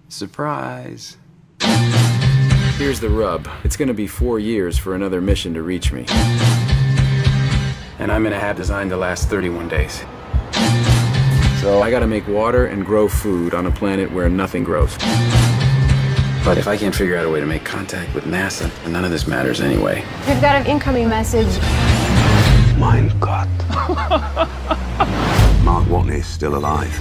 Surprise. Here's the rub. It's gonna be 4 years for another mission to reach me. And I'm gonna have design to last 31 days. So I gotta make water and grow food on a planet where nothing grows. But if I can't figure out a way to make contact with NASA, then none of this matters anyway. We've got an incoming message. Mein Gott. Mark Watney's still alive.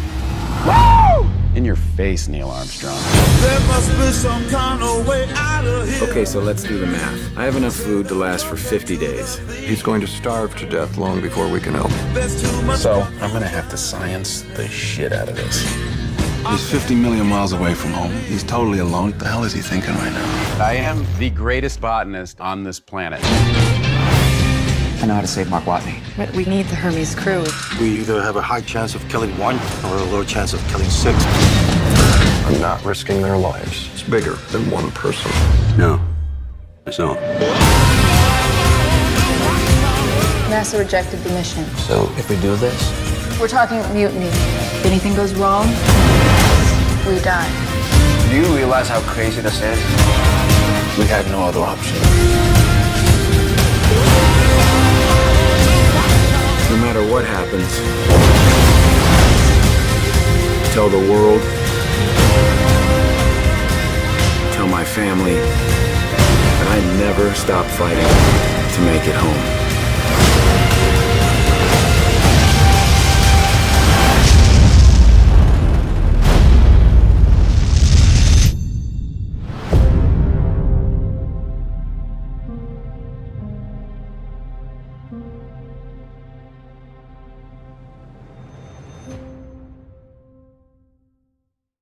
Woo! In your face, Neil Armstrong. There must be some kind of way out of here. Okay, so let's do the math. I have enough food to last for 50 days. He's going to starve to death long before we can help him. There's too much. So I'm gonna have to science the shit out of this. He's 50 million miles away from home. He's totally alone. What the hell is he thinking right now? I am the greatest botanist on this planet. I know how to save Mark Watney. But we need the Hermes crew. We either have a high chance of killing one or a low chance of killing 6. I'm not risking their lives. It's bigger than one person. No, it's not. NASA rejected the mission. So if we do this, We're talking mutiny. If anything goes wrong, we die. do you realize how crazy this is? We had no other option. No matter what happens, tell the world, tell my family that I never stop fighting to make it home.